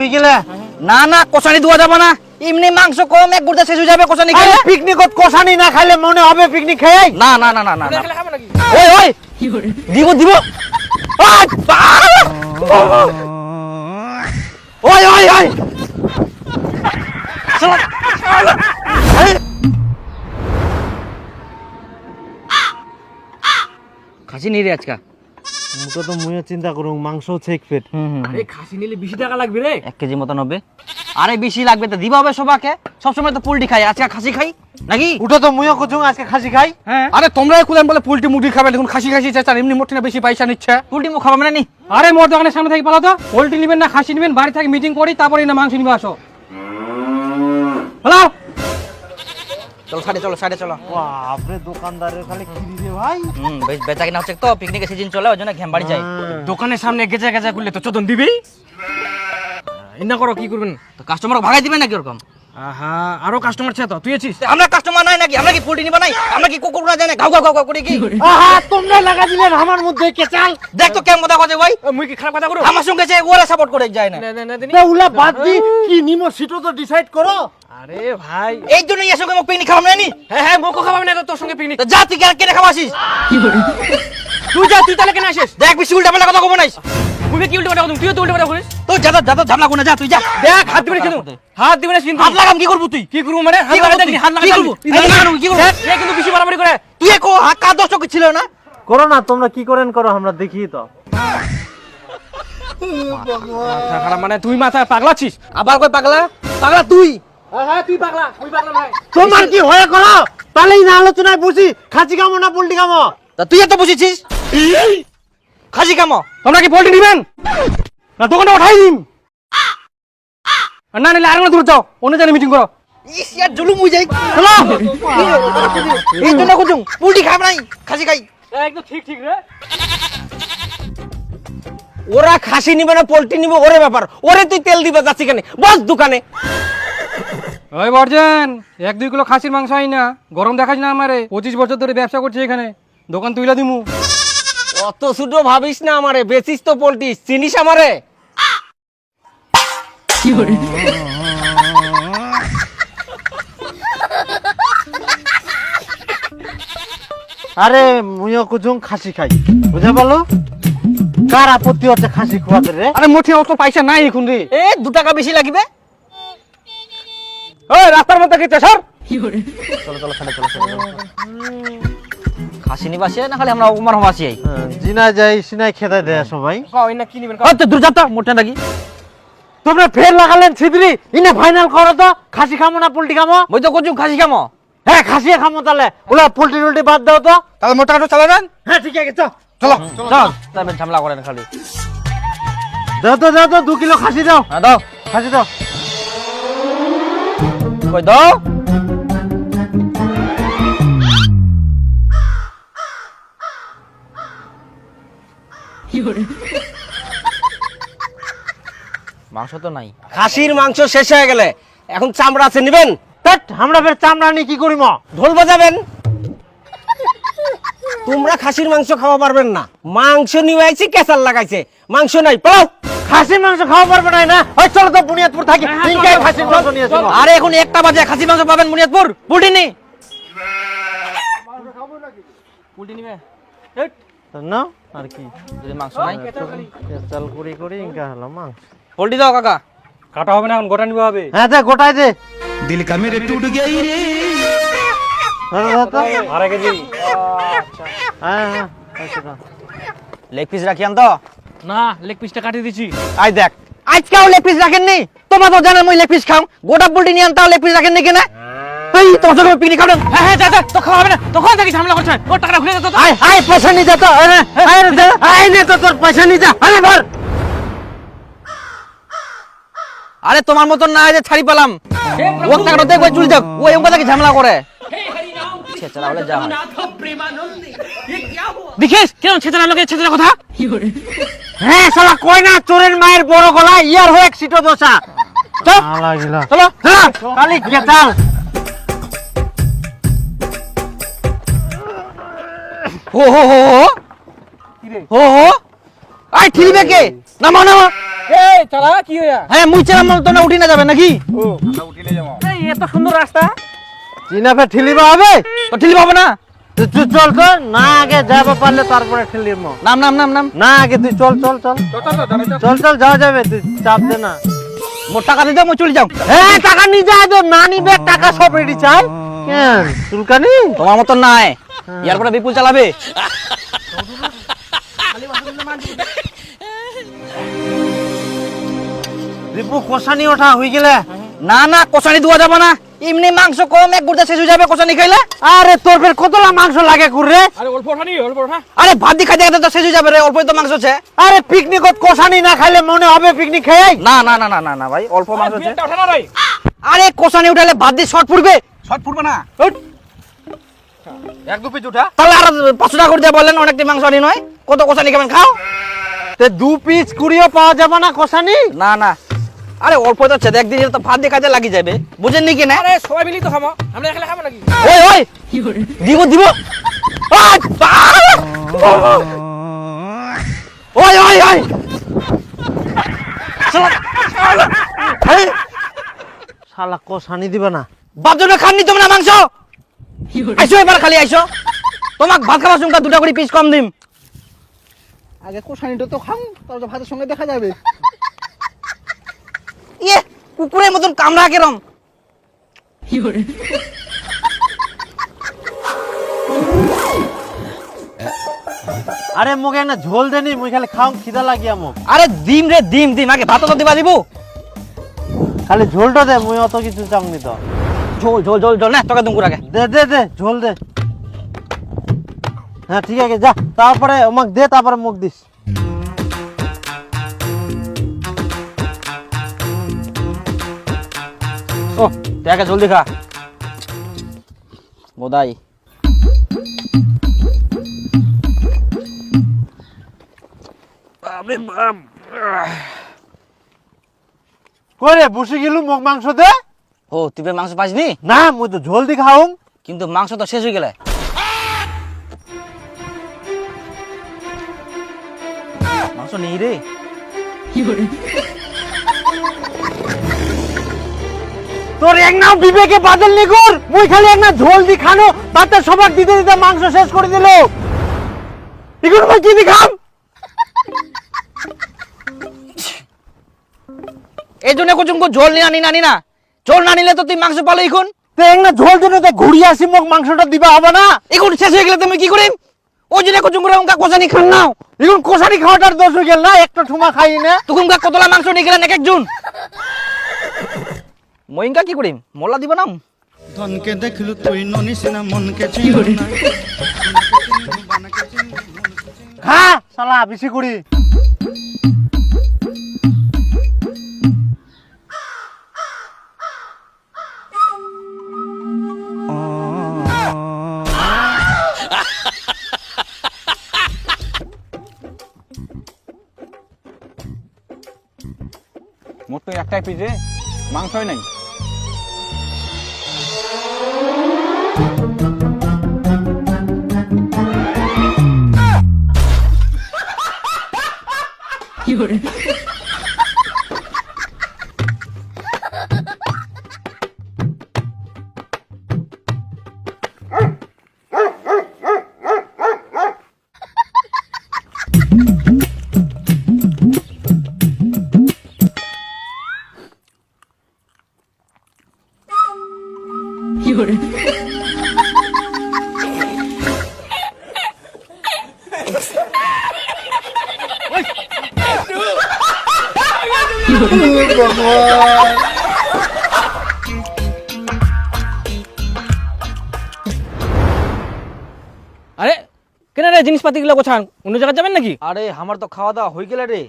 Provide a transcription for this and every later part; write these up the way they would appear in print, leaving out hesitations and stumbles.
না না কষানি দেওয়া যাবে না, এমনি মাংস কম এক গুড়া শেষ হয়ে যাবে। কষানি খেলে পিকনিকত কষানি না খাইলে মনে হবে পিকনিক খেয়ে। না না না না না ওই ওই দিব দিব ওই ওই ওই খাসি নেই রে আজকা। মুখে তো মুয়ে চিন্তা করুন মাংস চেক পেট। আরে খাসি নিলে বেশি টাকা লাগবে রে। 1 কেজি মতন হবে। আরে বেশি লাগবে তো দিবা হবে সবাকে। সবসময় তো পোল্ট্রি খাই, আজকে খাসি খাই নাকি? উঠো তো মুয়ে কুচুং আজকে খাসি খাই। হ্যাঁ আরে তোমরাই কুলেন বলে পোল্ট্রি মুরগি খাবেন, এখন খাসি খাসি চাচার এমনি মোটে না বেশি পয়সা নিচ্ছে। পোল্ট্রি মুখ খাবা মানে নি? আরে মোর দোকানের সামনে থেকে পালাও তো। পোল্ট্রি নেবেন না খাসি নেবেন, বাড়ি থেকে মিটিং করি তারপরে না মাংস নিবে আসো। পালাও। চলো সাইডে চলো, সাইডে চলো। বাপরে দোকানদারের খালি খিরি রে ভাই। বেশ বেচা কিনা হচ্ছে তো, পিকনিকের সিজন চলে, ওই জন্য ঘ্যাম বাড়ি যাই। দোকানের সামনে গেজা গেজা করলে তো চোদন দিবি। এনা করো কি করবেন? তো কাস্টমার ভাগাই দিবেন নাকি ওরকম? আহা আরো কাস্টমার ছে তো, তুই আছিস? আমরা কাস্টমার নাই নাকি? আমরা কি পোল্ট্রি নিবা নাই? আমরা কি কুকুর না জানে ঘাউ ঘাউ ঘাউ ঘাউ করে কি? আহা তোমরা লাগা দিলেন আমার মধ্যে কেচাল। দেখ তো কেমন কথা কইছে ভাই। মুই কি খারাপ কথা করো? আমার সঙ্গে যে ওরা সাপোর্ট করে যায় না। না উলা বাদ দি কি নিমো সিটো তো ডিসাইড করো। আরে ভাই এই জন্য এর সঙ্গে মোক পিকনিক খাওয়াম না নি? হ্যাঁ হ্যাঁ মোকো খাওয়াবে না তো, তোর সঙ্গে পিকনিক। তো যা তুই কেনে খাওয়াছিস? তুই যা, তুই তাহলে কেন আসিস? দেখ বেশি উল্টা পাল্টা কথা কব নাই। মুই কি উল্টো কথা কইছিস? তুইও তো উল্টো কথা করিস। তো যা যা ঝামলা কোনা যা তুই যা। দেখ হাত দিবি না কিন্তু, হাত দিবি না কিন্তু। হাত লাগাম কি করব তুই? কি করব মানে? হাত কি করবো লাগা তুই? দেখি, হাত লাগা কি দেখি। করবো? এই লাগানো কি করবো? দেখ এ কিন্তু বেশি বাড়াবাড়ি করে। তুই কো হাত কা দশ টাকা ছিল না? করো না তোমরা কি করেন করো আমরা দেখি তো। মাথা খারাপ মানে তুই মাথা পাগলা আছিস? আবার কই পাগলা? পাগলা তুই। হ্যাঁ তুই পাগলা, তুই পাগলা ভাই। তোমার কি হয়ে করো তাহলেই না আলোচনায় বসি খাসি খামো না পোল্ট্রি খামো। তা তুই এত বসেছিস খাসি কামো। তোমরা কি পোল্ট্রি নিবেন না দোকানটা উঠাই দিন? না নিলে আরেকটা দূর যাও, অন্য জায়গায় মিটিং করো। ইস ইয়ার জুলুম হই যাই। চলো এই জন্য কুচুং পুল্টি খাব নাই, খাসি খাই। একদম ঠিক ঠিক রে। ওরা খাসি নিবে না পোল্ট্রি নিবে ওরে ব্যাপার। ওরে তুই তেল দিবে যাচ্ছি কেন? বস দোকানে। ওই বর্জন 1-2 কিলো খাসির মাংস আই না, গরম দেখাস না আমারে। 25 বছর ধরে ব্যবসা করছি এখানে, দোকান তুইলা দিমু। অত ছোট ভাবিস না আমারে, বেচিস তো পোল্ট্রি, চিনিস আমারে? আরে মুইও কুচুং খাসি খাই বুঝা পারলো। কার আপত্তি হচ্ছে খাসি খাওয়াতে রে? আরে মোটে অত পয়সা নাই এখন রে। এ 2 টাকা বেশি লাগবে। ওই রাস্তার মধ্যে কি সর। চলো চলো সামনে চলো চলো। খাসি নিবাসে না খালি আমরা উমার হবাসি আই। জিনা যাই সিনাই খেতে দেয় সবাই। কই না কি নিবেন? ও তো দূর যাতা মোটা নাকি? তোমরা ফের লাগালেন ছিদ্রি ইনে ফাইনাল করো তো খাসি খামো না পোল্ট্রি খামো। মই তো কুচুং খাসি কামো। হ্যাঁ খাসি খামো তাহলে ওলা পোল্ট্রি টোল্ট্রি বাদ দাও তো। তাহলে মোটা কাটো চালা দেন। হ্যাঁ ঠিক আছে চল। চলো চল তারপর ঝামেলা করেন খালি। দাও তো 2 কিলো খাসি দাও। হ্যাঁ দাও খাসি দাও। কই দাও। মাংস তো নাই। খাসির মাংস শেষ হয়ে গেলে এখন চামড়া আছে নিবেন? তাট আমরা ফের চামড়া নিয়ে কি করিম? ঢোল বাজাবেন? তোমরা খাসির মাংস খাওয়া পারবেন না। মাংস নিয়ে আইছি কেসাল লাগাইছে, মাংস নাই পাও। খাসির মাংস খাওয়া পারবে না না? ওই চলো তো বুনিয়াদপুর থাকি তিনটাই খাসির মাংস নিয়ে চলো। আরে এখন 1টা বাজে, খাসি মাংস পাবেন বুনিয়াদপুর? পুটি নি পুল্টি নিবে? না আর কি যদি মাংস নাই চাল করি করি ইনকা হলো মাংস। পোল্ট্রি দাও কাকা। কাটা হবে না এখন, গোটা নিবে হবে। হ্যাঁ দে গোটাই দে। दिल का मेरे टूट गया ही रे। আড়াই কেজি। হ্যাঁ হ্যাঁ আচ্ছা দাও। লেগ পিস রাখিয়ান তো? না লেগ পিসটা কাটিয়ে দিছি। আই দেখ আজকাও লেগ পিস রাখেন নি? তোমরা তো জানেন মই লেগ পিস খাও। গোটা পোল্ট্রি নিয়ে আনতাও লেগ পিস রাখেন নি কেন? এই তোমার সঙ্গে পিকনিক খাবেন? হ্যাঁ হ্যাঁ যা যা, তো খাওয়া হবে না, তখন থেকে ঝামেলা করছে। ওর টাকাটা ঘুরে যেত তো। আয় আয় পয়সা নিয়ে যা তো। আয় নে তো তোর পয়সা নিয়ে যা। আরে ধর। আরে তোমার মতন না যে ছাড়ি পেলাম। ও টাকাটা দেখবে চুল যাক, ও এমন কথা কি ঝামেলা করে? ছেচরা বলে যা হয়। দেখিস কেন ছেচরা লোকে ছেচরা কথা। হ্যাঁ শালা কই না চোরের মায়ের বড় গলা ইয়ার হয়ে এক সিটো দোসা। চল লাগিলা চলো কালি কেতাল। হো হো হো হো হো হো আই ঠিলবে কে? নামা নামা এই চালা কি হইয়া হ্যাঁ মুই চেলাম তোমরা উঠি না যাবে নাকি এই এত সুন্দর রাস্তা চিনাফে ঠেলিবা হবে তো ঠেলি পাবো না তুই চল তো না আগে যাবা পারলে তারপরে ঠেলিম নাম নাম নাম নাম না আগে তুই চল চল চল চল চল যাওয়া যাবে তুই চাপ দে না মোট টাকা দিয়ে দাও মই চলে যাও হ্যাঁ টাকা নিয়ে যা তো না নিবে টাকা সব রেডি চাই কেন চুলকানি তোমার মতন নাই ইয়ার পরে বিপুল চালাবে রিপু কষানি ওঠা হয়ে গেলে না না কষানি দেওয়া যাবে না এমনি মাংস কম এক গুড়া শেষ হয়ে যাবে কষানি খাইলে আরে তোর ফের কতলা মাংস লাগে কুরে আরে অল্প ওঠা নি অল্প ওঠা আরে ভাত দিয়ে খাইতে খাইতে তো শেষ হয়ে যাবে রে অল্পই তো মাংস আছে আরে পিকনিকত কষানি না খাইলে মনে হবে পিকনিক খাই না না না না না না ভাই অল্প মাংস আছে বিয়েটা ওঠা না রে আরে কষানি উঠালে ভাত দিয়ে শর্ট পড়বে শর্ট ফুটবে না এক দু পিস উঠা তাহলে আর 500 টাকা করে দিয়ে বললেন অনেকটি মাংস আনি নয় কত কষানি খাবেন খাও তে দু পিস কুড়িও পাওয়া যাবে না কষানি না না আরে অল্প তো আছে একদিন তো ভাত দিয়ে খাইতে লাগি যাবে বুঝেন নি কি না আরে সবাই মিলি তো খাবো আমরা একলা খাবো নাকি ওই ওই দিব দিব ওই ওই ওই শালা কষানি দিবে না বাপজনে খাননি তোমরা মাংস আইসো এবার খালি আইসো তোমাক ভাত খাবার সঙ্গে দুটা করে পিস কম দিম আগে কোষানিটা তো খাও তারপর ভাতের সঙ্গে দেখা যাবে। ইয়ে কুকুরের মতন কামড়া কেরম আরে মুখে না ঝোল দেনি মুই খালি খাও খিদা লাগিয়া মুখ আরে ডিম রে ডিম ডিম আগে ভাত তো দিবা দিব খালি ঝোলটা দে মুই অত কিছু চাংনি তো ঝোল ঝোল ঝোল ঝোল না তোকে দুমকুর আগে দে দে দে ঝোল দে হ্যাঁ ঠিক আছে যা তারপরে আমাকে দে তারপরে মুখ দিস ও দেখা জলদি খা বোধাই করে বসে গেলু মুখ মাংস দে ও তুই মাংস পাসনি না মুই তো ঝোল দি খাও কিন্তু মাংস তো শেষ হয়ে গেলে মাংস নেই রে তোর এক নাও বিবেকে বাদল নি কর মুই খালি এক না ঝোল দি খানো তাতে সবার দিতে দিতে মাংস শেষ করে দিল ইগুন ভাই কি দি খাম এই জন্য কুচুমকু ঝোল নিয়ে আনি না ঝোল না নিলে তো তুই মাংস পালো এখন তো এক না ঝোল দিনে তো ঘুরিয়ে আসি মুখ মাংসটা দিবা হবে না এখন শেষ হয়ে গেলে তুমি কি করিম ওই জন্য কুচুমকুরা উনকা কোসানি খান নাও এখন কোষারি খাওয়াটার দোষ হয়ে গেল না একটা ঠুমা খাই না তখন কতলা মাংস নিয়ে গেলেন এক একজন মইঙ্কা কি করিম মোল্লা দিব না ধনকে দেখলু তুই ননিস না মনকে চিনলু না খা শালা বেশি করি মোট তো একটাই পিস রে মাংসই নাই আরে কেন রে জিনিসপাতি গুলো গোছান অন্য জায়গায় যাবেন নাকি আরে আমার তো খাওয়া দাওয়া হয়ে গেলে রে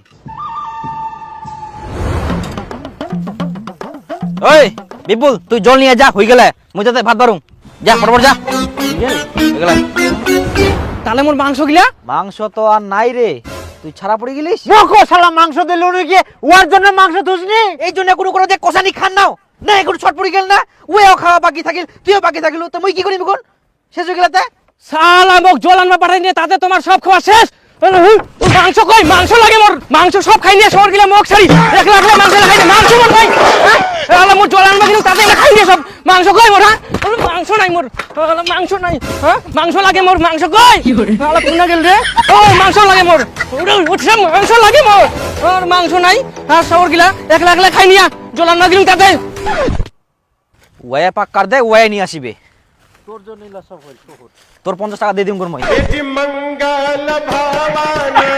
ওই বিপুল তুই জল নিয়ে যা হয়ে গেলে মুই যাতে ভাত বারুম যা ফটফট যা হয়ে গেলে তাহলে মোর মাংস গিলা মাংস তো আর নাই রে তুই ছাড়া পড়ে গেলিস দেখো শালা মাংস দিল নাকি ওর জন্য মাংস তুসনি এই জন্য কোনো কোনো যে কষানি খান নাও না এখন ছট পড়ে গেল না ওও খাওয়া বাকি থাকিল তুইও বাকি থাকিল তো মুই কি করিম এখন শেষ হয়ে গেলে তে শালা মোক জল আনবা পাঠাই নিয়ে তাতে তোমার সব খাওয়া শেষ মাংস কই মাংস লাগে মোর মাংস সব খাই নিয়ে শহর গেলে মুখ ছাড়ি একলা একলা মাংস লাগাই মাংস মোর ভাই আলা মোর জল আনবা কিন্তু তাতে খাই নিয়ে সব মাংস কই মোর হ্যাঁ মাংস নাই মোর আলা মাংস নাই হ্যাঁ মাংস লাগে মোর মাংস কই আলা পুনা গেল রে ও মাংস লাগে মোর উঠছে মাংস লাগে মোর আর মাংস নাই আর শহর গেলা একলা একলা খাই নিয়া জল আনবা কিন্তু তাতে ওয়ে পাক কার দে ওয়ে নিয়ে আসিবে তোর জন্য সব হইল তোর 50 টাকা দিয়ে দিম কোন মই মঙ্গল ভবানী